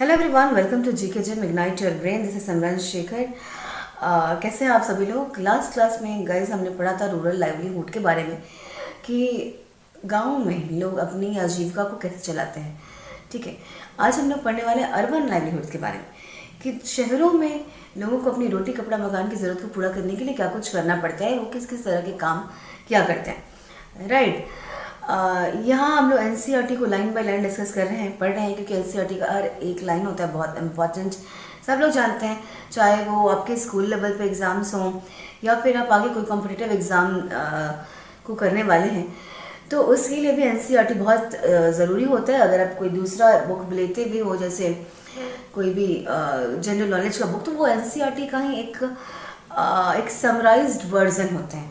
Hello everyone, welcome to GK gym ignite your brain. This is Simran Shekhar. कैसे हैं आप सभी लोग। लास्ट क्लास में गाइस हमने पढ़ा था रूरल लाइवलीहुड के बारे में कि गांव में लोग अपनी आजीविका को कैसे चलाते हैं। ठीक है, आज हम लोग पढ़ने वाले हैं अर्बन लाइवलीहुड के बारे में कि शहरों में लोगों को अपनी रोटी कपड़ा मकान की ज़रूरत को पूरा करने के लिए क्या कुछ करना पड़ता है, वो किस किस तरह के काम किया करते हैं। राइट, यहाँ हम लोग एनसीईआरटी को लाइन बाय लाइन डिस्कस कर रहे हैं, पढ़ रहे हैं, क्योंकि एनसीईआरटी का हर एक लाइन होता है बहुत इंपॉर्टेंट। सब लोग जानते हैं, चाहे वो आपके स्कूल लेवल पे एग्ज़ाम्स हों या फिर आप आगे कोई कॉम्पिटिटिव एग्ज़ाम को करने वाले हैं, तो उसके लिए भी एनसीईआरटी बहुत ज़रूरी होता है। अगर आप कोई दूसरा बुक लेते भी हो, जैसे कोई भी जनरल नॉलेज का बुक, तो वो एनसीईआरटी का ही एक समराइज्ड वर्जन होता है।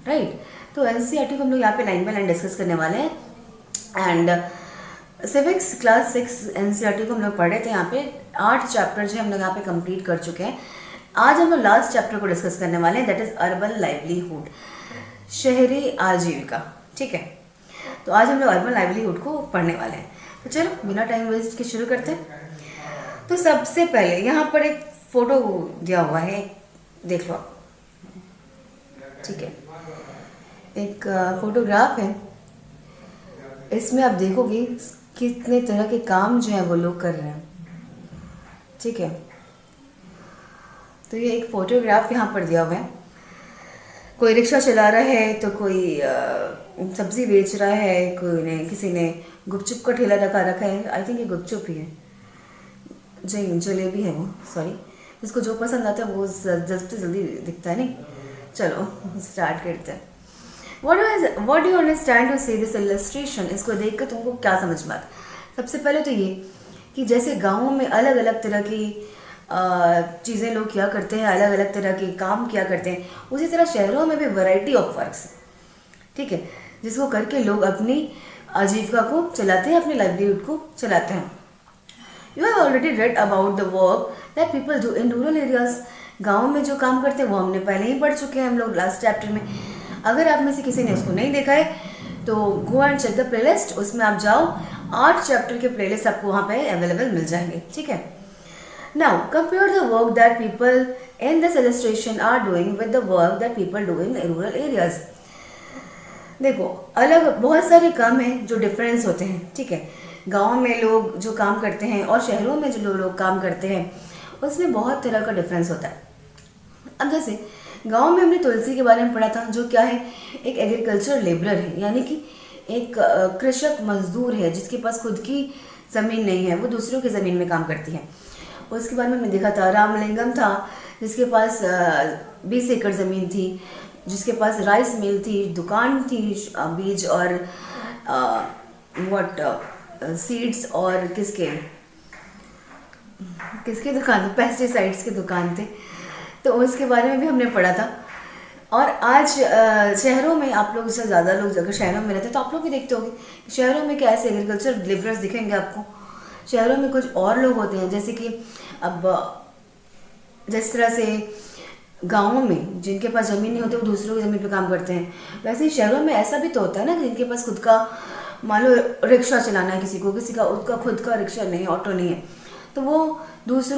राइट, तो एनसीईआरटी को हम लोग यहाँ पे लाइन बाय लाइन डिस्कस करने वाले हैं। एंड सिविक्स क्लास 6 एनसीईआरटी को हम लोग पढ़ रहे थे। यहाँ पे 8 चैप्टर जो हम लोग यहाँ पे कंप्लीट कर चुके हैं। आज हम लोग लास्ट चैप्टर को डिस्कस करने वाले हैं, दैट इज अर्बन लाइवलीहुड, शहरी आजीविका। ठीक है, तो आज हम लोग अर्बन लाइवलीहुड को पढ़ने वाले हैं। तो चलो बिना टाइम वेस्ट के शुरू करते हैं। तो सबसे पहले यहाँ पर एक फोटो दिया हुआ है, देख लो आप। ठीक है, एक फोटोग्राफ है, इसमें आप देखोगे कितने तरह के काम जो है वो लोग कर रहे हैं। ठीक है, तो ये एक फोटोग्राफ यहाँ पर दिया हुआ है। कोई रिक्शा चला रहा है, तो कोई सब्जी बेच रहा है, कोई ने किसी ने गुपचुप का ठेला रखा है। आई थिंक ये गुपचुप ही है, जलेबी है वो, सॉरी। जिसको जो पसंद आता है वो जल्दी से जल्दी दिखता है। नहीं, चलो स्टार्ट करते हैं। What do you understand to see this illustration? इसको देख कर तुमको क्या समझ में आता? सबसे पहले तो ये कि जैसे गाँव में अलग अलग तरह की चीज़ें लोग किया करते हैं, अलग अलग तरह के काम किया करते हैं, उसी तरह शहरों में भी वैरायटी ऑफ वर्क्स है। ठीक है, जिसको करके लोग अपनी आजीविका को चलाते हैं, अपनी लाइवलीहुड को चलाते हैं। You have already read about the work that people do in rural areas. गाँव में जो काम करते हैं वो हमने पहले ही पढ़ चुके हैं हम लोग लास्ट चैप्टर में। अगर आप में से किसी ने उसको नहीं देखा है तो go and check the playlist, उसमें आप जाओ, 8 चैप्टर के प्लेलिस्ट आपको वहाँ पे अवेलेबल मिल जाएंगे। ठीक है, now compare the work that people in this illustration are doing with the work that people do in rural areas. देखो, अलग बहुत सारे काम हैं जो डिफरेंस होते हैं। ठीक है, गाँव में लोग जो काम करते हैं और शहरों में जो लोग काम करते हैं उसमें बहुत तरह का डिफरेंस होता है। अब जैसे गांव में हमने तुलसी के बारे में पढ़ा था, जो क्या है, एक एग्रीकल्चर लेबरर है, यानी कि एक कृषक मजदूर है जिसके पास खुद की ज़मीन नहीं है, वो दूसरों की ज़मीन में काम करती है। उसके बारे में हमने देखा था रामलिंगम था, जिसके पास 20 एकड़ ज़मीन थी, जिसके पास राइस मिल थी, दुकान थी, बीज और सीड्स और किसके दुकान, पेस्टिसाइड्स के दुकान थे। तो उसके बारे में भी हमने पढ़ा था। और आज शहरों में आप लोग से ज़्यादा लोग अगर शहरों में रहते हैं तो आप लोग भी देखते होंगे शहरों में क्या ऐसे एग्रीकल्चर लेबरर्स दिखेंगे आपको। शहरों में कुछ और लोग होते हैं, जैसे कि अब जिस तरह से गाँवों में जिनके पास ज़मीन नहीं होती वो दूसरों की ज़मीन पे काम करते हैं, वैसे ही शहरों में ऐसा भी तो होता है ना, जिनके पास खुद का, मान लो रिक्शा चलाना है किसी का उसका खुद का रिक्शा नहीं है, ऑटो नहीं है, तो वो दूसरे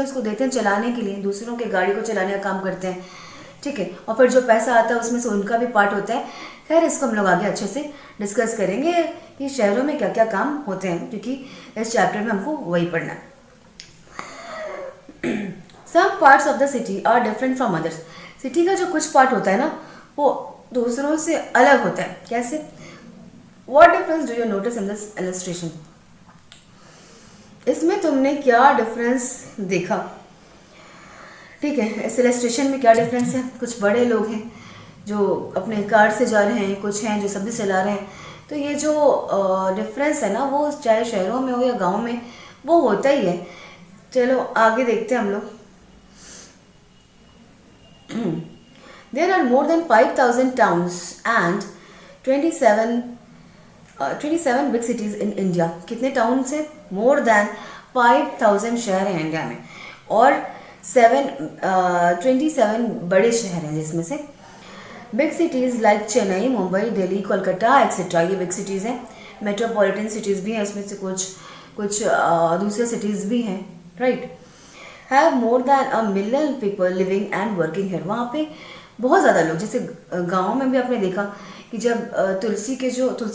उसको देते हैं चलाने के लिए, दूसरों के गाड़ी को चलाने का काम करते हैं। ठीक है, और फिर जो पैसा आता है उसमें से उनका भी पार्ट होता है। खैर, इसको हम लोग आगे अच्छे से डिस्कस करेंगे कि शहरों में क्या क्या काम होते हैं, क्योंकि इस चैप्टर में हमको वही पढ़ना है। Some parts of the city are different from others. City का जो कुछ पार्ट होता है ना, वो दूसरों से अलग होता है। कैसे? What difference do you notice in this illustration? इसमें तुमने क्या डिफरेंस देखा? ठीक है, इस इलस्ट्रेशन में क्या डिफरेंस है? कुछ बड़े लोग हैं जो अपने कार से जा रहे हैं, कुछ हैं जो सब्जी चला रहे हैं। तो ये जो डिफरेंस है ना, वो चाहे शहरों में हो या गांव में, वो होता ही है। चलो आगे देखते हैं हम लोग। There are more than 5000 towns and 27 big cities in India. कितने टाउन्स हैं? मोर देन 5000 शहर हैं इंडिया में, और 27 बड़े शहर हैं, जिसमें से big cities like Chennai, Mumbai, Delhi, Kolkata etcetera, ये बिग सिटीज़ हैं। मेट्रोपॉलिटन सिटीज़ भी हैं, इसमें से कुछ कुछ दूसरे सिटीज़ भी हैं, right, have more than a million people living and working here. वहाँ पे बहुत ज़्यादा लोग, जैसे गाँव में भी आपने देखा कि जब तुलसी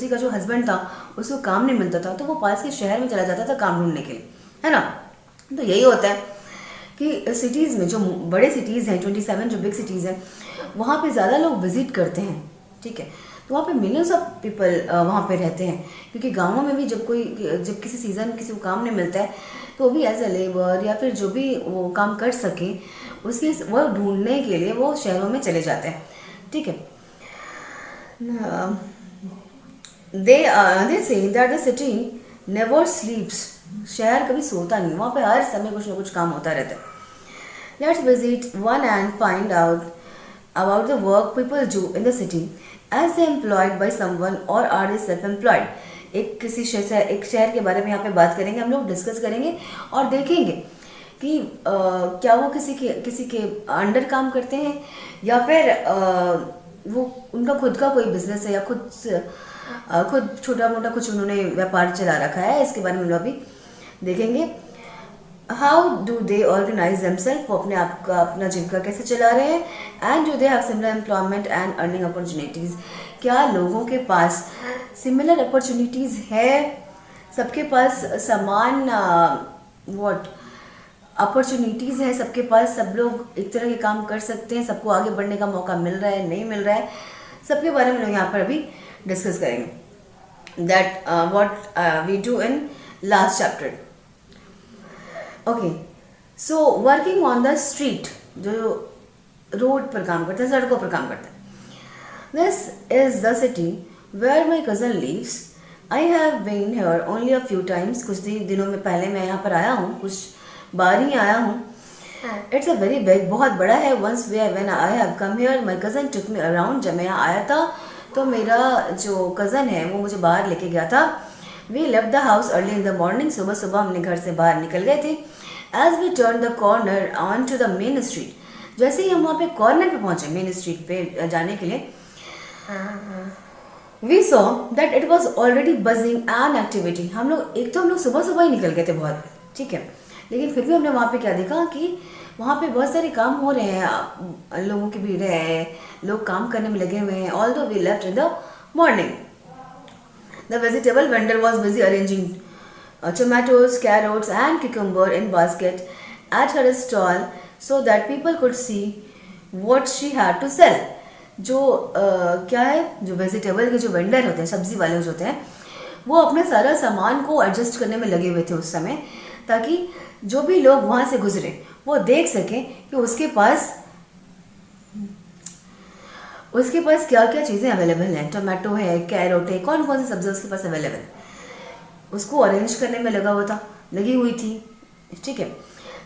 का जो हस्बैंड था उसको काम नहीं मिलता था तो वो पास के शहर में चला जाता था काम ढूंढने के लिए, है ना। तो यही होता है कि सिटीज़ में, जो बड़े सिटीज़ हैं 27 जो बिग सिटीज़ हैं, वहाँ पे ज़्यादा लोग विजिट करते हैं, ठीक है। तो वहाँ पे मिलियंस ऑफ पीपल वहाँ पे रहते हैं, क्योंकि गाँवों में भी जब किसी सीज़न किसी को काम नहीं मिलता है तो वो भी एज ए लेबर या फिर जो भी वो काम कर सके उसकी वो ढूंढने के लिए वो शहरों में चले जाते हैं, ठीक है। They say that the city never sleeps. शहर कभी सोता नहीं, वहाँ पे हर समय कुछ ना कुछ काम होता रहता है। Let's visit one and find out about the work people do in the city as they employed by someone or are they self-employed। एक शहर के बारे में यहाँ पे बात करेंगे, हम लोग डिस्कस करेंगे और देखेंगे कि क्या वो किसी के अंडर काम करते हैं या फिर वो उनका खुद का कोई बिजनेस है या खुद छोटा मोटा कुछ उन्होंने व्यापार चला रखा है। इसके बारे में हम लोग अभी देखेंगे। How do they organize themselves, वो अपने आप का अपना जीविका कैसे चला रहे हैं। And do they have similar employment and earning opportunities, क्या लोगों के पास सिमिलर अपॉर्चुनिटीज़ है, सबके पास समान व्हाट अपॉर्चुनिटीज़ है सबके पास, सब लोग एक तरह के काम कर सकते हैं, सबको आगे बढ़ने का मौका मिल रहा है नहीं मिल रहा है, सबके बारे में लोग यहाँ पर अभी डिस्कस करेंगे। That what we do in last chapter. Okay, so working on the street, जो रोड पर काम करते हैं, सड़कों पर काम करते हैं। This is the city where my cousin lives. I have been here only a few times. कुछ दिनों में पहले मैं यहाँ पर आया हूँ, कुछ बार ही आया हूँ। इट्स अ वेरी बिग, बहुत बड़ा है। Once when I have come here my cousin took me around. जब मैं यहाँ आया था तो मेरा जो कज़न है वो मुझे बाहर लेके गया था। We left the house early in the morning. सुबह सुबह हमने घर से बाहर निकल गए थे। As we turn the corner on to the main street, जैसे ही हम वहाँ पे कॉर्नर पे पहुँचे मेन स्ट्रीट पे जाने के लिए, we saw that it was already buzzing an activity. हम लोग सुबह सुबह ही निकल गए थे बहुत, ठीक है, लेकिन फिर भी हमने वहाँ पे क्या देखा कि वहाँ पे बहुत सारे काम हो रहे हैं, लोगों की भीड़ है, लोग काम करने में लगे हुए हैं। Although we left in the morning, the vegetable vendor was busy arranging tomatoes, carrots and cucumber in basket at her stall so that people could see what she had to sell। जो क्या है, जो vegetable के जो vendor होते हैं, सब्जी वाले जो होते हैं, वो अपने सारा सामान को एडजस्ट करने में लगे हुए थे उस समय, ताकि जो भी लोग वहाँ से गुजरे वो देख सकें कि उसके पास क्या क्या चीज़ें अवेलेबल हैं। टोमेटो है, कैरोट है, कौन कौन सी सब्जी उसके पास अवेलेबल है, उसको अरेंज करने में लगी हुई थी, ठीक है।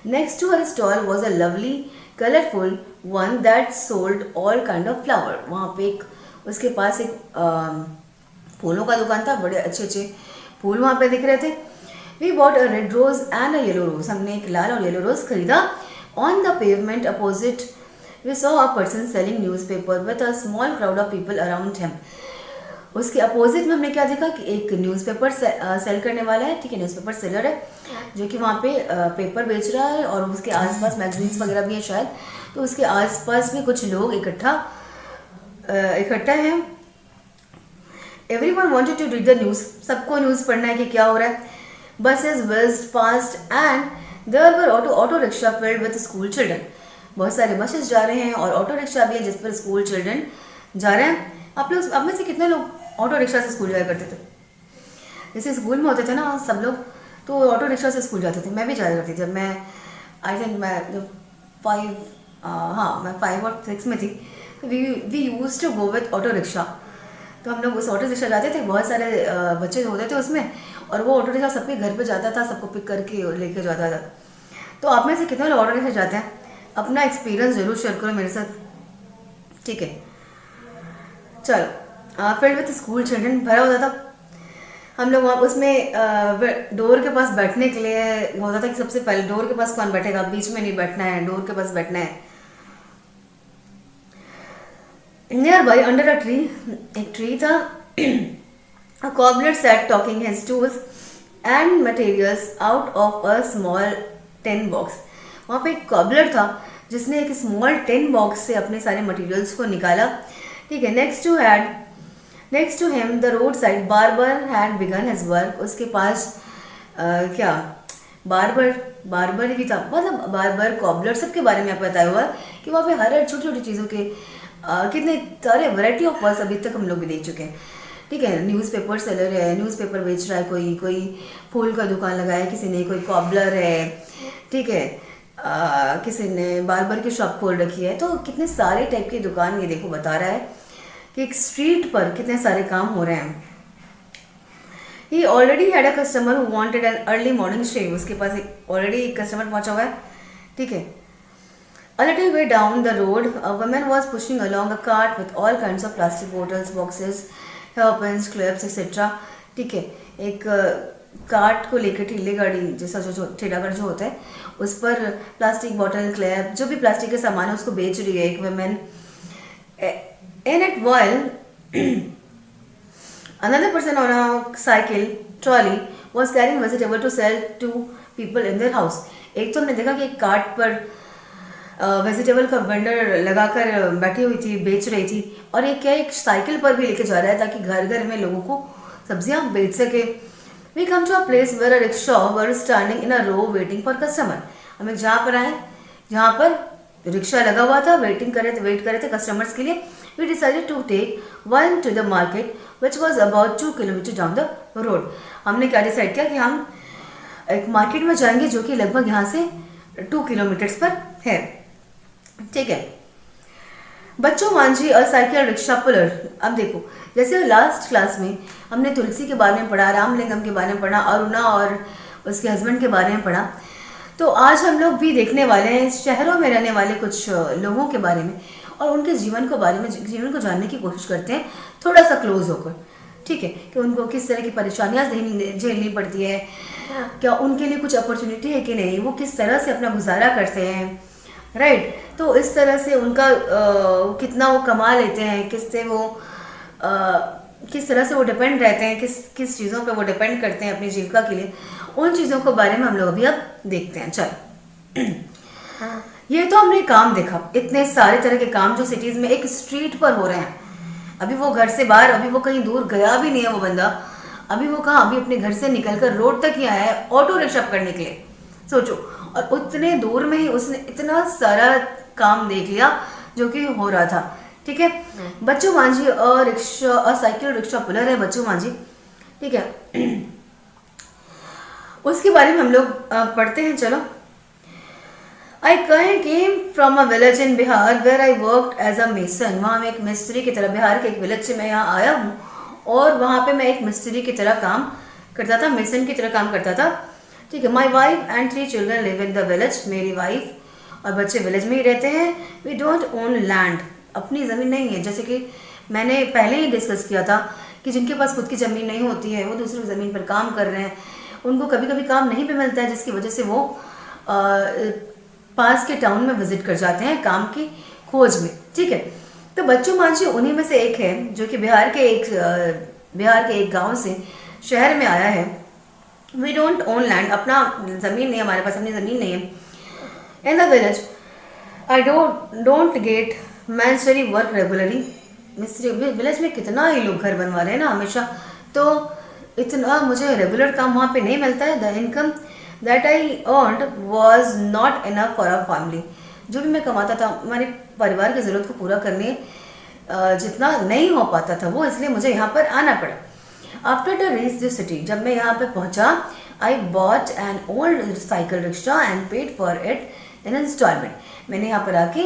Next to her stall was a lovely colourful one that sold all kind of flower. वहाँ पे उसके पास एक फूलों का दुकान था, बड़े अच्छे अच्छे फूल वहाँ पे दिख रहे थे। We bought a red rose and a yellow rose. हमने एक लाल और येलो रोज खरीदा। On the pavement opposite we saw a person selling newspaper with a small crowd of people around him. उसके अपोजिट में हमने क्या देखा कि एक न्यूज़पेपर सेल करने वाला है, ठीक है, न्यूज़पेपर सेलर है जो कि वहाँ पे पेपर बेच रहा है और उसके आसपास मैगजीन्स वगैरह भी है शायद, तो उसके आसपास भी कुछ लोग इकट्ठा हैं। Everyone wanted to read the news, सबको न्यूज़ पढ़ना है कि क्या हो रहा है। Buses whizzed past and there were auto rickshaw filled with school children। बहुत सारे बसेस जा रहे हैं और ऑटो रिक्शा भी है जिस पर स्कूल चिल्ड्रन जा रहे हैं। आप में से कितने लोग ऑटो रिक्शा से स्कूल जाया करते थे? जैसे स्कूल में होते थे ना सब लोग, तो ऑटो रिक्शा से स्कूल जाते थे। मैं भी जाया करती थी। जब मैं आई थिंक मैं जब 5 और 6 में थी, तो we use to go with auto rickshaw. तो हम लोग उस ऑटो रिक्शा जाते थे, बहुत सारे बच्चे होते थे उसमें, और वो ऑटो रिक्शा सबके घर पे जाता था, सबको पिक करके लेके जाता था। तो आप में से कितने लोग ऑटो रिक्शा जाते हैं? अपना एक्सपीरियंस जरूर शेयर करो मेरे साथ, ठीक है। चलो, फिल्ड विथ स्कूल चिल्ड्रन भरा होता था। हम लोग वहाँ उसमें डोर के पास बैठने के लिए होता था कि सबसे पहले डोर के पास कौन बैठेगा, बीच में नहीं बैठना है, डोर के पास बैठना है। Near by under a tree, एक ट्री था। A cobbler sat talking his tools and materials out of a small ten box. वहाँ पे एक कॉबलर था जिसने एक स्मॉल टेन बॉक्स से अपने सारे मटेरियल्स को निकाला। ठीक है, next to him the road side barber had began his work. उसके पास क्या बार्बर बार्बर भी था, मतलब बार्बर कॉबलर सबके बारे में आपको बताया हुआ है कि वहाँ पे हर छोटी छोटी चीज़ों के कितने सारे वैरायटी ऑफ वर्ड्स अभी तक हम लोग भी देख चुके हैं। ठीक है, न्यूज़पेपर सेलर है, न्यूज़पेपर बेच रहा है, कोई फूल का दुकान लगाया है किसी ने, कोई कॉबलर है। ठीक है, किसी ने बार्बर की शॉप खोल रखी है। तो कितने सारे टाइप की दुकान ये देखो बता रहा है कि एक स्ट्रीट पर कितने सारे काम हो रहे हैं। He already had a customer who wanted an early morning shave. उसके पास ऑलरेडी एक कस्टमर पहुंचा हुआ है। ठीक है, a little way down the road a woman was pushing along a cart with all kinds of plastic bottles, boxes, hairpins, clips, etc. ठीक है, एक कार्ट को लेकर ठेले गाड़ी जैसा जो ठेला गाड़ी जो होता है उस पर प्लास्टिक बॉटल, क्लैप, जो भी प्लास्टिक के सामान है उसको बेच रही है एक women. In it while another person on a cycle trolley was carrying vegetable to sell to people in their house। एक तो हमने देखा कि एक कार्ट पर वेजिटेबल का वेंडर लगाकर बैठी हुई थी, बेच रही थी, और ये क्या एक साइकिल पर भी लेके जा रहा है ताकि घर घर में लोगों को सब्जियां बेच सके। We come to a place where a rickshaw were standing in a row waiting for customer. हम एक जहाँ पर आए जहाँ पर रिक्शा लगा हुआ था, वेट कर रहे थे कस्टमर्स के लिए। We decided to take one to the market which was about 2 kilometre down the road. हमने क्या डिसाइड किया कि हम एक मार्केट में जाएंगे जो कि लगभग यहाँ से 2 किलोमीटर्स पर है। ठीक है, बच्चों मांझी और साइकिल रिक्शा पुलर। अब देखो, जैसे लास्ट क्लास में हमने तुलसी के बारे में पढ़ा, रामलिंगम के बारे में पढ़ा, अरुणा और उसके हस्बैंड के बारे में पढ़ा, तो आज हम लोग भी देखने वाले हैं शहरों में रहने वाले कुछ लोगों के बारे में और उनके जीवन को जानने की कोशिश करते हैं थोड़ा सा क्लोज होकर। ठीक है, कि उनको किस तरह की परेशानियां झेलनी पड़ती है, क्या उनके लिए कुछ अपॉर्चुनिटी है कि नहीं, वो किस तरह से अपना गुजारा करते हैं। राइट, तो इस तरह से उनका कितना वो कमा लेते हैं, किस तरह से वो डिपेंड रहते हैं, किस चीज़ों पे वो डिपेंड करते हैं अपनी जीविका के लिए, उन चीज़ों के बारे में हम लोग अभी अब देखते हैं। चलो, ये तो हमने काम देखा, इतने सारे तरह के काम जो सिटीज़ में एक स्ट्रीट पर हो रहे हैं। अभी वो घर से बाहर, अभी वो कहीं दूर गया भी नहीं है वो बंदा, अभी वो कहाँ, अभी अपने घर से निकलकर रोड तक ही आया है ऑटो रिक्शा पकड़ने के लिए। सोचो, और उतने दूर में ही उसने इतना सारा काम देख लिया जो कि हो रहा था। ठीक है, बच्चों मांझी और साइकिल रिक्शा पुलर है बच्चों मांझी। ठीक है, उसके बारे में हम लोग पढ़ते हैं। चलो, I came from a village in Bihar where I worked as a mason. वहाँ मैं एक मिस्त्री की तरह, बिहार के एक विलेज से मैं यहाँ आया हूँ और वहाँ पे मैं एक मिस्त्री की तरह काम करता था, मेसन की तरह काम करता था। ठीक है, my wife and 3 children live in the village. मेरी वाइफ और बच्चे विलेज में ही रहते हैं। वी डोंट ओन लैंड, अपनी ज़मीन नहीं है। जैसे कि मैंने पहले ही डिस्कस किया था कि जिनके पास खुद की ज़मीन नहीं होती है वो दूसरी ज़मीन पर काम कर रहे हैं, उनको कभी कभी काम नहीं भी मिलता है, जिसकी वजह से वो पास के टाउन में विजिट कर जाते हैं काम की खोज में। ठीक है, तो बच्चों मांझी उन्हीं में से एक है जो कि बिहार के एक गांव से शहर में आया है। वी डोंट ओन लैंड, अपना ज़मीन नहीं, हमारे पास अपनी ज़मीन नहीं है। In the village I don't get masonry work regularly. मिस्त्री विलेज में कितना ही लोग घर बनवा रहे हैं ना हमेशा, तो इतना मुझे रेगुलर काम वहाँ पे नहीं मिलता है। The income that I earned was not enough for a family. जो भी मैं कमाता था हमारे परिवार की ज़रूरत को पूरा करने जितना नहीं हो पाता था वो, इसलिए मुझे यहाँ पर आना पड़ा। After the reach the city, जब मैं यहाँ पे पहुँचा, I bought an old cycle rickshaw and paid for it in instalment. मैंने यहाँ पर आके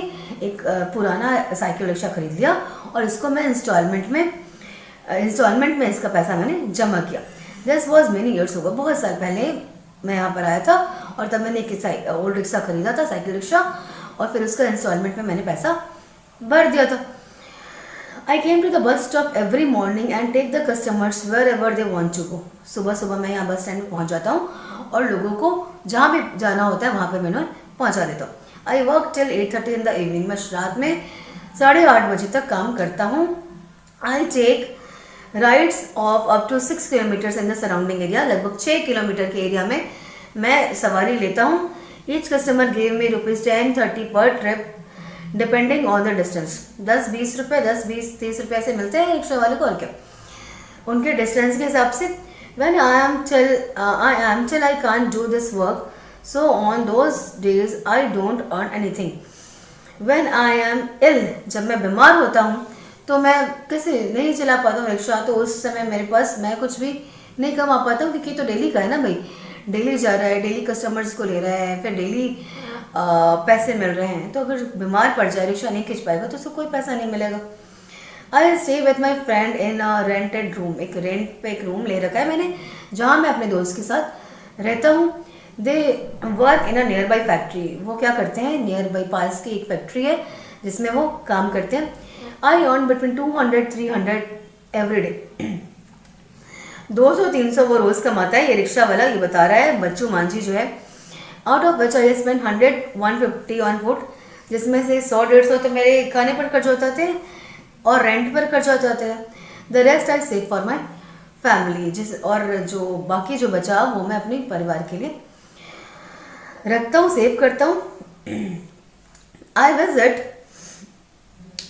एक पुराना साइकिल रिक्शा खरीद लिया और इसको मैं इंस्टॉलमेंट में इसका पैसा मैंने जमा किया। दिस वॉज मेनी ईयर्स होगा, बहुत साल पहले मैं यहाँ पर आया था और तब मैंने एक ओल्ड रिक्शा खरीदा था, साइकिल रिक्शा, और फिर उसका इंस्टॉलमेंट में मैंने पैसा भर दिया था। I came to the bus stop every morning and take the customers wherever they want to go. सुबह सुबह मैं यहाँ बस स्टैंड में पहुँच जाता हूँ और लोगों को जहाँ भी जाना होता है वहाँ पर मैं पहुँचा देता हूँ। I work till 8:30 in the evening, मैं रात में 8:30 बजे तक काम करता हूँ। I take rides of up to 6 kilometres in the surrounding area, लगभग 6 किलोमीटर के एरिया में मैं सवारी लेता हूँ। ईच कस्टमर गिव मी ₹10-30 पर trip depending on the distance. 10-20 रुपये, 10-20-30 रुपये ऐसे मिलते हैं रिक्शा वाले को, और क्या, उनके डिस्टेंस के हिसाब से। When I am till I can't do this work, so on those days I don't earn anything. When I am ill, जब मैं बीमार होता हूँ तो मैं कैसे नहीं चला पाता हूँ रिक्शा, तो उस समय मेरे पास मैं कुछ भी नहीं कमा पाता हूँ, क्योंकि तो डेली का है ना भाई, डेली जा रहा है, डेली कस्टमर्स को ले रहा है, फिर डेली पैसे मिल रहे हैं। तो अगर बीमार पड़ जाए, रिक्शा नहीं खींच पाएगा, तो उसको कोई पैसा नहीं मिलेगा। I stay with my friend in a rented room, एक रेंट पे एक रूम ले रखा है मैंने, जहाँ मैं अपने दोस्त के साथ रहता हूँ। They work in a near by factory, वो क्या करते हैं, नियर बाई पास की एक फैक्ट्री है जिसमें वो काम करते हैं। I earn between 200-300 every day. 200-300 वो रोज़ कमाता है, ये रिक्शा वाला ये बता रहा है, बच्चू मांझी जो है। Out of which I spend 100-150 on food, जिसमें से 100-150 तो मेरे खाने पर खर्च होते थे और रेंट पर खर्च हो जाते हैं। The rest I save for my family, और जो बाकी जो बचा वो मैं अपने परिवार के लिए रखता हूँ, सेव करता हूँ। I visit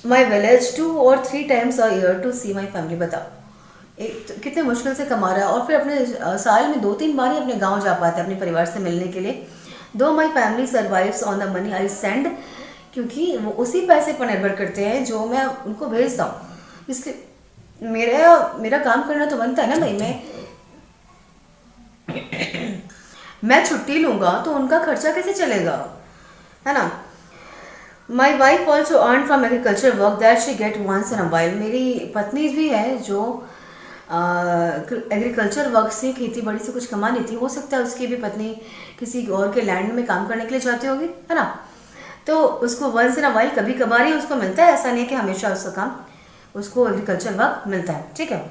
my village 2 or 3 times a year to see my family. बताओ एक तो कितने मुश्किल से कमा रहा है, और फिर अपने साल में 2-3 बार ही अपने गाँव जा पाता है अपने परिवार से मिलने के लिए। दो my family survives on the money I send, क्योंकि वो उसी पैसे पर निर्भर करते हैं जो मैं उनको भेजता हूँ। इसलिए मेरा काम करना तो बनता है ना भाई, मैं छुट्टी लूँगा तो उनका खर्चा कैसे चलेगा, है ना। My wife also earn from agriculture work that she get once in a while, मेरी पत्नी भी है जो एग्रीकल्चर वर्क से, खेती बाड़ी से कुछ कमा लेती, हो सकता है उसकी भी पत्नी किसी और के लैंड में काम करने के लिए जाती होगी, है ना। तो उसको वंस इन अ वाइल कभी कभार ही उसको मिलता है, ऐसा नहीं कि हमेशा उसका काम उसको एग्रीकल्चर वर्क मिलता है, ठीक है।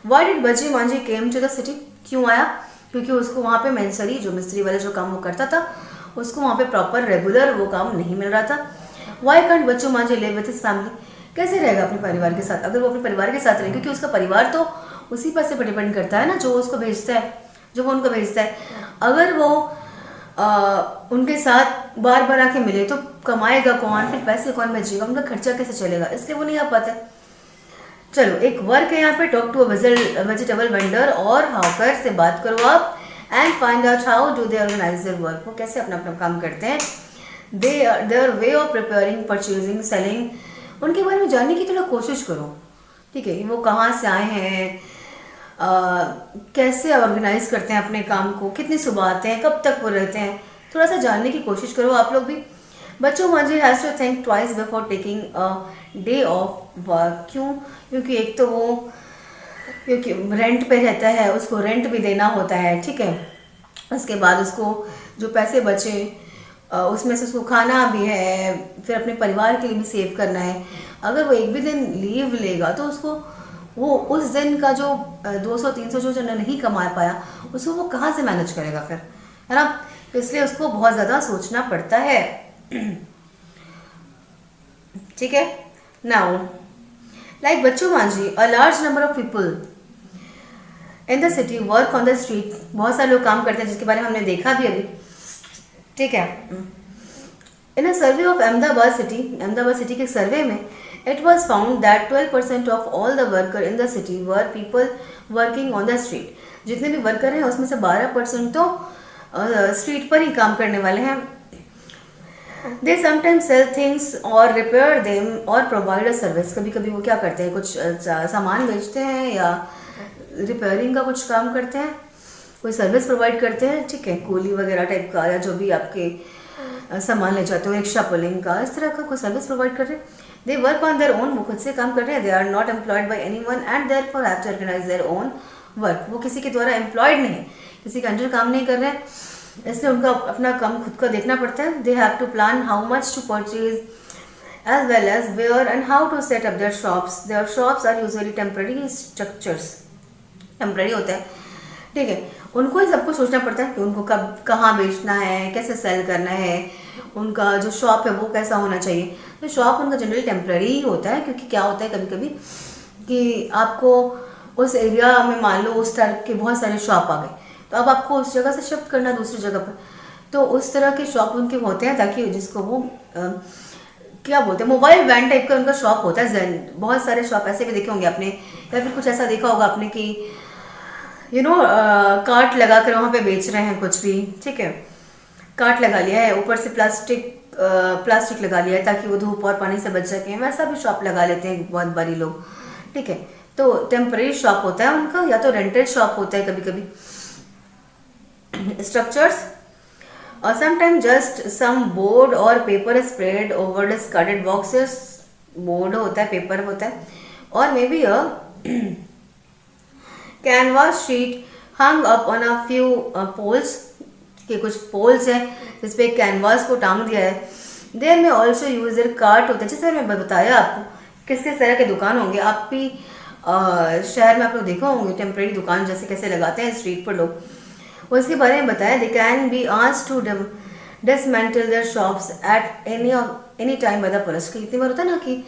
Why did Bachchi Manjhi came to the city, क्यों आया, क्योंकि उसको वहाँ पे मिस्त्री वाले जो काम वो करता था, उसको वहाँ पे प्रॉपर रेगुलर वो काम नहीं मिल रहा था। Why can't Bachchu Manjhi live with his family, कैसे रहेगा अपने परिवार के साथ, अगर वो अपने परिवार के साथ रहे, क्योंकि उसका परिवार तो उसी पैसे पर डिपेंड करता है ना, जो उसको भेजता है, जो वो उनको भेजता है। अगर वो उनके साथ बार बार आके मिले तो कमाएगा कौन, फिर पैसे कौन भेजेगा, उनका खर्चा कैसे चलेगा, इसलिए वो नहीं आ पाता। चलो एक वर्क है यहाँ पे, talk to a vegetable vendor और हाउकर से बात करो आप, and find out how do they organize their work, वो कैसे अपना अपना काम करते हैं। Their way of preparing, purchasing, selling, उनके बारे में जानने की थोड़ा कोशिश करो, ठीक है। वो कहाँ से आए हैं, कैसे ऑर्गेनाइज करते हैं अपने काम को, कितनी सुबह आते हैं, कब तक वो रहते हैं, थोड़ा सा जानने की कोशिश करो आप लोग भी। बच्चों Manjhi has to think twice before taking a day off work, क्यों, क्योंकि एक तो वो क्योंकि रेंट पे रहता है, उसको रेंट भी देना होता है, ठीक है। उसके बाद उसको जो पैसे बचे उसमें से उसको खाना भी है, फिर अपने परिवार के लिए भी सेव करना है। अगर वो एक भी दिन लीव लेगा तो उसको वो उस दिन का जो 200-300 जो नहीं कमा पाया उसको वो कहाँ से मैनेज करेगा फिर, है ना। तो इसलिए उसको बहुत ज़्यादा सोचना पड़ता है, ठीक है। Now like Bachchu Manjhi, a large number of people in the city work on the street, बहुत सारे लोग काम करते हैं जिसके बारे में हमने देखा भी अभी, ठीक है। इन अ सर्वे ऑफ अहमदाबाद सिटी के सर्वे में it was found that 12% of all the worker in the city were people working on the street, जितने भी वर्कर हैं उसमें से 12% तो स्ट्रीट पर ही काम करने वाले हैं। They sometimes sell things or repair them or provide a service, कभी कभी वो क्या करते हैं, कुछ सामान बेचते हैं या रिपेयरिंग का कुछ काम करते हैं, कोई सर्विस प्रोवाइड करते हैं, ठीक है, कूली वगैरह टाइप का, या जो भी आपके सामान ले जाते हो, रिक्शा पुलिंग का, इस तरह का कोई सर्विस प्रोवाइड कर रहे हैं। They work on their own, वो खुद से काम कर रहे हैं। They are not employed by any one and therefore have to organize their own work, वो किसी के द्वारा एम्प्लॉयड नहीं, किसी के अंडर काम नहीं कर रहे हैं, इसलिए उनका अपना काम खुद का देखना पड़ता है। They have to plan how much to purchase as well as where and how to set up their shops. Their shops are usually temporary structures, temporary होता है, ठीक है। उनको ही सब कुछ सोचना पड़ता है कि उनको कब कहाँ बेचना है, कैसे सेल करना है, उनका जो शॉप है वो कैसा होना चाहिए। तो शॉप उनका जनरली टेम्पररी ही होता है, क्योंकि क्या होता है कभी कभी कि आपको उस एरिया में मान लो उस तरह के बहुत सारे शॉप आ गए, तो अब आपको उस जगह से शिफ्ट करना दूसरी जगह पर, तो उस तरह के शॉप उनके होते हैं ताकि जिसको वो क्या बोलते हैं, मोबाइल वैन टाइप का उनका शॉप होता है। बहुत सारे शॉप ऐसे भी देखे होंगे आपने, या फिर कुछ ऐसा देखा होगा आपने कि कार्ट लगा कर वहाँ पे बेच रहे हैं कुछ भी, ठीक है, कार्ट लगा लिया है, ऊपर से प्लास्टिक लगा लिया है ताकि वो धूप और पानी से बच सकें, वैसा भी शॉप लगा लेते हैं बहुत बारी लोग, ठीक है। तो टेम्परेरी शॉप होता है उनका, या तो रेंटेड शॉप होता है कभी कभी। स्ट्रक्चर्स और समटाइम जस्ट सम बोर्ड और paper spread over discarded boxes, board होता है, पेपर होता है, और may be a canvas sheet hung up on a few poles, के कुछ पोल्स हैं जिसपे कैनवास को टांग दिया है। देर में ऑल्सो यूज देयर कार्ट होता है, जैसे मैं बताया आपको किस किस तरह के दुकान होंगे। आप भी शहर में आप लोग देखा होंगे टेम्परेरी दुकान जैसे कैसे लगाते हैं स्ट्रीट पर लोग, उसके बारे में बताया। They can be asked to dismantle their shops at any time by the police. कितनी बार होता है ना कि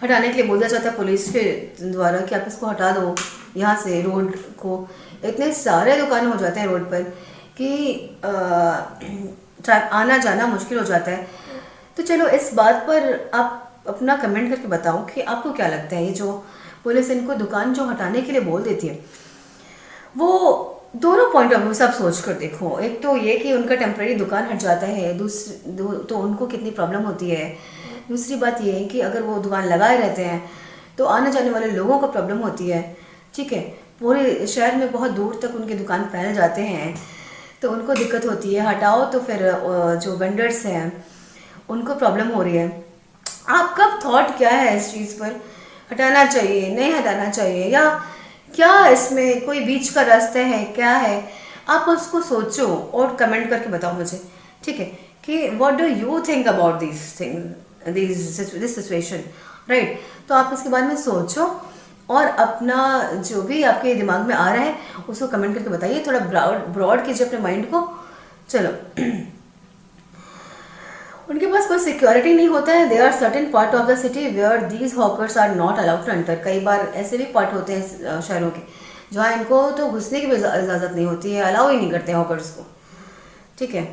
हटाने के लिए बोल दिया जाता है पुलिस के द्वारा कि आप इसको हटा दो यहाँ से, रोड को। इतने सारे दुकान हो जाते हैं रोड पर कि आना जाना मुश्किल हो जाता है। तो चलो इस बात पर आप अपना कमेंट करके बताओ कि आपको क्या लगता है, ये जो पुलिस इनको दुकान जो हटाने के लिए बोल देती है, वो दोनों पॉइंट ऑफ व्यू से आप सोच कर देखो। एक तो ये कि उनका टेम्परेरी दुकान हट जाता है, तो उनको कितनी प्रॉब्लम होती है। दूसरी बात ये है कि अगर वो दुकान लगाए रहते हैं तो आने जाने वाले लोगों को प्रॉब्लम होती है, ठीक है। पूरे शहर में बहुत दूर तक उनकी दुकान फैल जाते हैं, तो उनको दिक्कत होती है। हटाओ तो फिर जो वेंडर्स हैं उनको प्रॉब्लम हो रही है। आपका थॉट क्या है इस चीज़ पर, हटाना चाहिए नहीं हटाना चाहिए, या क्या इसमें कोई बीच का रास्ता है, क्या है? आप उसको सोचो और कमेंट करके बताओ मुझे, ठीक है, कि what do you think about this situation, right. तो आप इसके बारे में सोचो और अपना जो भी आपके दिमाग में आ रहा है उसको कमेंट करके बताइए। थोड़ा ब्रॉड कीजिए अपने माइंड को। चलो उनके पास कोई सिक्योरिटी नहीं होता है। They are certain part of the city where these hawkers are not allowed to enter. कई बार ऐसे भी पार्ट होते हैं शहरों के जहाँ इनको तो घुसने की भी इजाज़त नहीं होती है, अलाउ ही नहीं करते हॉकर्स को, ठीक है।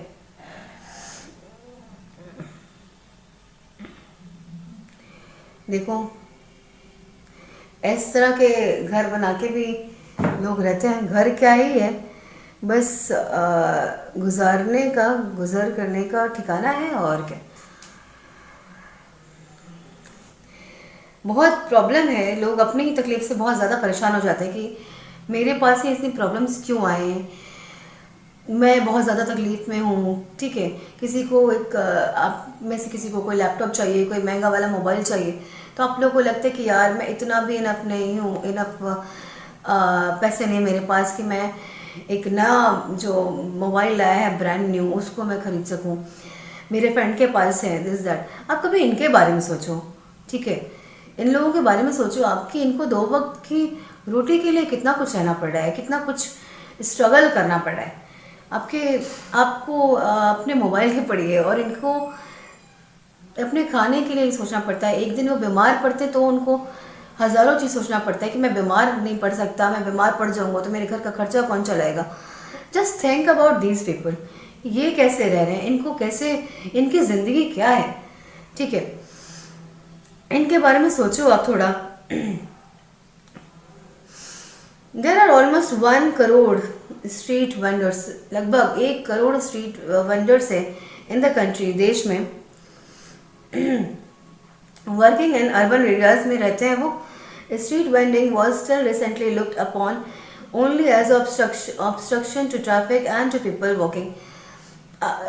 देखो इस तरह के घर बना के भी लोग रहते हैं। घर क्या ही है, बस गुजर करने का ठिकाना है, और क्या। बहुत प्रॉब्लम है, लोग अपनी ही तकलीफ से बहुत ज़्यादा परेशान हो जाते हैं कि मेरे पास ही इतनी प्रॉब्लम्स क्यों आए हैं, मैं बहुत ज़्यादा तकलीफ में हूँ, ठीक है। किसी को आप में से किसी को कोई लैपटॉप चाहिए, कोई महंगा वाला मोबाइल चाहिए, तो आप लोगों को लगता है कि यार मैं इतना भी इनफ नहीं हूँ, इनफ पैसे नहीं मेरे पास कि मैं एक नया जो मोबाइल लाया है ब्रांड न्यू उसको मैं ख़रीद सकूँ, मेरे फ्रेंड के पास है दिस दैट। आप कभी इनके बारे में सोचो, ठीक है, इन लोगों के बारे में सोचो आप कि इनको 2 वक्त की रोटी के लिए कितना कुछ सहना पड़ रहा है, कितना कुछ स्ट्रगल करना पड़ रहा है। आपको अपने मोबाइल के पड़िए और इनको अपने खाने के लिए सोचना पड़ता है। एक दिन वो बीमार पड़ते तो उनको हज़ारों चीज़ सोचना पड़ता है कि मैं बीमार नहीं पड़ सकता, मैं बीमार पड़ जाऊंगा तो मेरे घर का खर्चा कौन चलाएगा। Just think about these people, ये कैसे रह रहे हैं, इनको कैसे, इनकी ज़िंदगी क्या है, ठीक है। इनके बारे में सोचो आप थोड़ा। There are almost 1 crore street vendors, लगभग 1 करोड़ स्ट्रीट वेंडर्स है इन द कंट्री, देश में। वर्किंग इन अर्बन एरियाज में रहते हैं वो। Street vending was still recently looked upon only as obstruction to traffic and to people walking.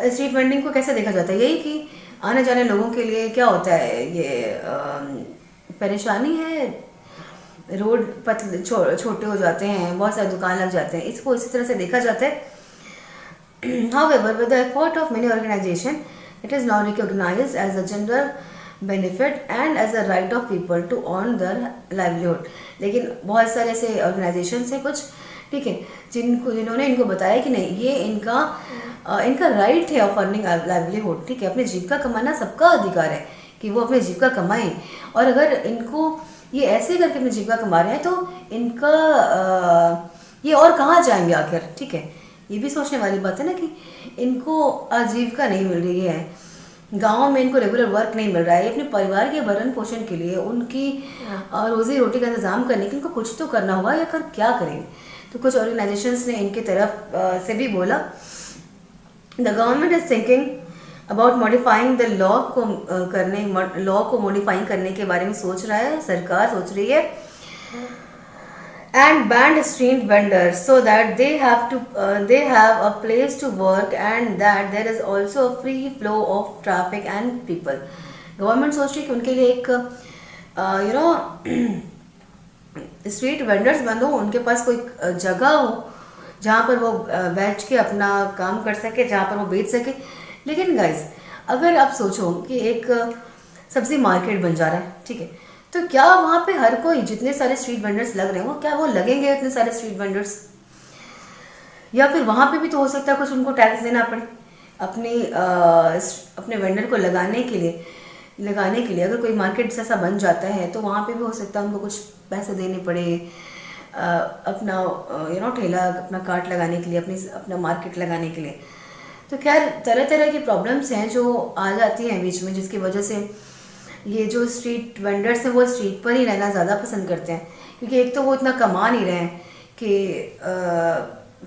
Street vending को कैसे देखा जाता है, यही कि आने जाने लोगों के लिए क्या होता है, ये परेशानी है, रोड पतले छोटे हो जाते हैं, बहुत सारे दुकान लग जाते हैं, इसको इसी तरह से देखा जाता है। However, with the effort of many organizations, it is now recognized as a general benefit and as a right of people to earn their livelihood। लेकिन बहुत सारे ऐसे ऑर्गेनाइजेशंस हैं कुछ, ठीक है, जिन्होंने इनको बताया कि नहीं, ये इनका राइट है ऑफ अर्निंग लाइवलीहुड, ठीक है। अपनी जीविका कमाना सबका अधिकार है कि वो अपनी जीविका कमाएं, और अगर इनको ये ऐसे करके अपनी जीविका कमा रहे हैं, तो इनका ये और कहाँ जाएंगे आखिर, ठीक है। ये भी सोचने वाली बात है ना कि इनको आजीविका नहीं मिल रही है, गाँव में इनको रेगुलर वर्क नहीं मिल रहा है, अपने परिवार के भरण पोषण के लिए, उनकी रोजी रोटी का इंतजाम करने के लिए इनको कुछ तो करना होगा, या कर क्या करेंगे। तो कुछ ऑर्गेनाइजेशंस ने इनकी तरफ से भी बोला, the government is thinking about modifying the law को लॉ को मॉडिफाइंग करने के बारे में सोच रहा है, सरकार सोच रही है, and banned street vendors so that they have a place to work and that there is also a free flow of traffic and people. Government सोच रही है कि उनके लिए एक स्ट्रीट वेंडर्स बंद हो, उनके पास कोई जगह हो जहाँ पर वो बैठ के अपना काम कर सके, जहाँ पर वो बेच सके। लेकिन गाइज अगर आप सोचो कि एक सब्जी मार्केट बन जा रहा है, ठीक है, तो क्या वहाँ पे हर कोई जितने सारे स्ट्रीट वेंडर्स लग रहे हैं वो क्या वो लगेंगे इतने सारे स्ट्रीट वेंडर्स, या फिर वहाँ पे भी तो हो सकता है कुछ उनको टैक्स देना पड़े अपने वेंडर को लगाने के लिए अगर कोई मार्केट जैसा बन जाता है तो वहाँ पे भी हो सकता है उनको कुछ पैसे देने पड़े अपना ठेला अपना कार्ट लगाने के लिए, अपना मार्केट लगाने के लिए। तो खैर तरह तरह की प्रॉब्लम्स हैं जो आ जाती हैं बीच में, जिसकी वजह से ये जो स्ट्रीट वेंडर्स हैं वो स्ट्रीट पर ही रहना ज़्यादा पसंद करते हैं, क्योंकि एक तो वो इतना कमा नहीं रहे हैं कि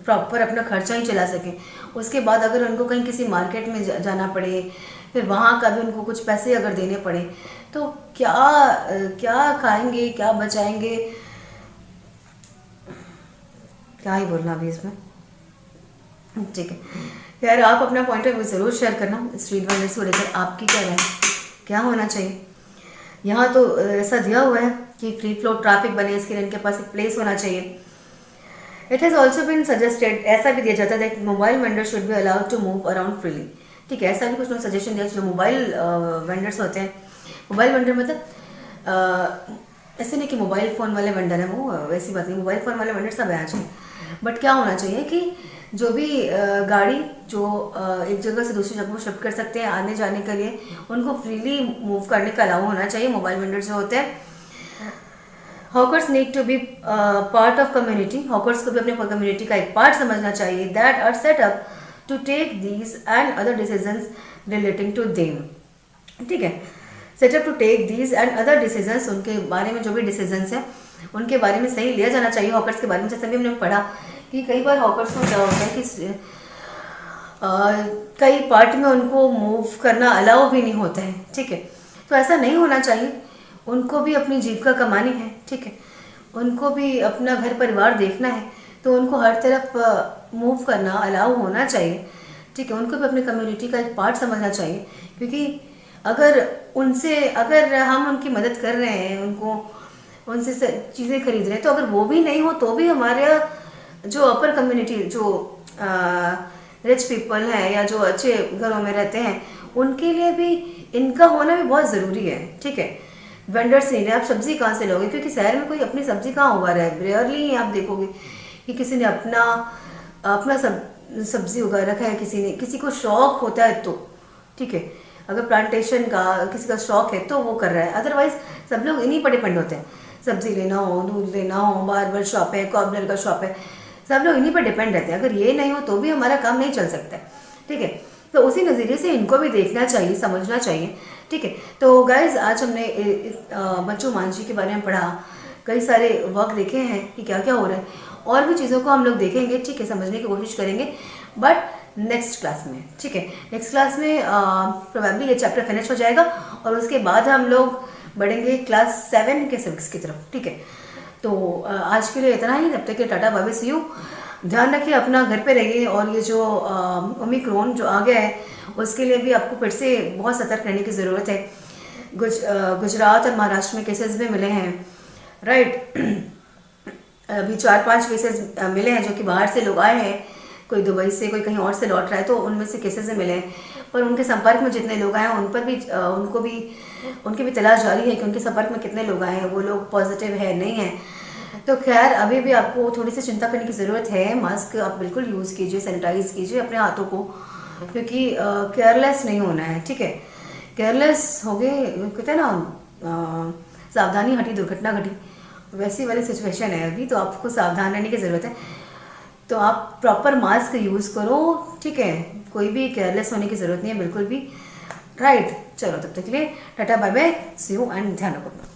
प्रॉपर अपना खर्चा ही चला सकें। उसके बाद अगर उनको कहीं किसी मार्केट में जाना पड़े, फिर वहाँ का भी उनको कुछ पैसे अगर देने पड़े, तो क्या खाएंगे, क्या बचाएंगे, क्या ही बोलना अभी इसमें, ठीक है। यार आप अपना पॉइंट ऑफ व्यू ज़रूर शेयर करना स्ट्रीट वेंडर्स को लेकर, आपकी क्या राय है, क्या होना चाहिए। यहाँ तो ऐसा दिया हुआ है कि फ्री फ्लो ट्रैफिक बने, इसके लिए इनके पास एक प्लेस होना चाहिए। It has also been suggested, ऐसा भी दिया जाता है कि mobile vendor should be allowed to move around freely, ठीक है। ऐसा भी कुछ लोग सजेशन दिया, जो मोबाइल वेंडर्स होते हैं, मोबाइल वेंडर मतलब ऐसे नहीं कि मोबाइल फ़ोन वाले वेंडर हैं, वो वैसी बात नहीं, मोबाइल फ़ोन वाले वेंडर सब हैं आजकल। बट क्या होना चाहिए कि जो भी गाड़ी जो एक जगह से दूसरी जगह को शिफ्ट कर सकते हैं आने जाने के लिए, उनको फ्रीली मूव करने का अलाउ होना चाहिए। मोबाइल वेंडर्स जो होते हैं, hawkers need to be part of community, hawkers को भी अपने कम्युनिटी का एक पार्ट समझना चाहिए, that are set up to take these and other decisions relating to them, ठीक है। Setup to take these and other decisions, उनके बारे में जो भी डिसीजंस हैं उनके बारे में सही लिया जाना चाहिए। हॉकर्स के बारे में जैसे भी हमने पढ़ा कि कई बार हॉकर्स को क्या होता है कि कई पार्ट में उनको मूव करना अलाउ भी नहीं होता है, ठीक है। तो ऐसा नहीं होना चाहिए, उनको भी अपनी जीविका कमानी है, ठीक है, उनको भी अपना घर परिवार देखना है, तो उनको हर तरफ मूव करना अलाउ होना चाहिए, ठीक है। उनको भी अपनी कम्युनिटी का एक पार्ट समझना चाहिए, क्योंकि अगर हम उनकी मदद कर रहे हैं, उनसे चीज़ें खरीद रहे हैं, तो अगर वो भी नहीं हो तो भी हमारे जो अपर कम्युनिटी, जो रिच पीपल हैं या जो अच्छे घरों में रहते हैं, उनके लिए भी इनका होना भी बहुत ज़रूरी है, ठीक है। वेंडर्स नहीं रहे, आप सब्जी कहाँ से लोगे, क्योंकि शहर में कोई अपनी सब्जी कहाँ उगा रहा है, रेयरली आप देखोगे कि किसी ने अपना सब्जी उगा रखा है, किसी को शौक होता है तो, ठीक है, अगर प्लांटेशन का किसी का शौक है तो वो कर रहा है, अदरवाइज सब लोग इन्हीं पर डिपेंड होते हैं। सब्जी लेना हो, दूध लेना हो, बार्बर शॉप है, कॉर्नर का शॉप है, सब लोग इन्हीं पर डिपेंड रहते हैं। अगर ये नहीं हो तो भी हमारा काम नहीं चल सकता, ठीक है। तो उसी नज़रिए से इनको भी देखना चाहिए, समझना चाहिए, ठीक है। तो गाइज आज हमने बच्चू मांझी के बारे में पढ़ा, कई सारे वर्क देखे हैं कि क्या क्या हो रहा है, और भी चीज़ों को हम लोग देखेंगे, ठीक है, समझने की कोशिश करेंगे, बट नेक्स्ट क्लास में, ठीक है। नेक्स्ट क्लास में प्रोबेबली ये चैप्टर फिनिश हो जाएगा और उसके बाद हम लोग बढ़ेंगे क्लास 7 के सिविक्स की तरफ, ठीक है। तो आज के लिए इतना ही, तब तक के tata bye bye, see you. ध्यान रखिए, अपना घर पे रहिए, और ये जो ओमिक्रॉन जो आ गया है उसके लिए भी आपको फिर से बहुत सतर्क रहने की ज़रूरत है। गुजरात और महाराष्ट्र में केसेस भी मिले हैं, राइट। अभी 4-5 केसेस मिले हैं जो कि बाहर से लोग आए हैं, कोई दुबई से, कोई कहीं और से लौट रहा है, तो उनमें से केसेस मिले हैं। पर उनके संपर्क में जितने लोग आए हैं उन पर भी उनकी भी तलाश जारी है कि उनके संपर्क में कितने लोग आए हैं, वो लोग पॉजिटिव है नहीं है। तो खैर अभी भी आपको थोड़ी सी चिंता करने की ज़रूरत है। मास्क आप बिल्कुल यूज़ कीजिए, सैनिटाइज कीजिए अपने हाथों को, क्योंकि केयरलेस नहीं होना है, ठीक है। केयरलेस हो गए कहते हैं ना, सावधानी हटी दुर्घटना घटी, वैसी वाली सिचुएशन है अभी, तो आपको सावधान रहने की ज़रूरत है। तो आप प्रॉपर मास्क यूज़ करो, ठीक है, कोई भी केयरलेस होने की ज़रूरत नहीं है बिल्कुल भी, राइट। चलो तब तक के लिए tata bye bye, see you and ध्यान रखो।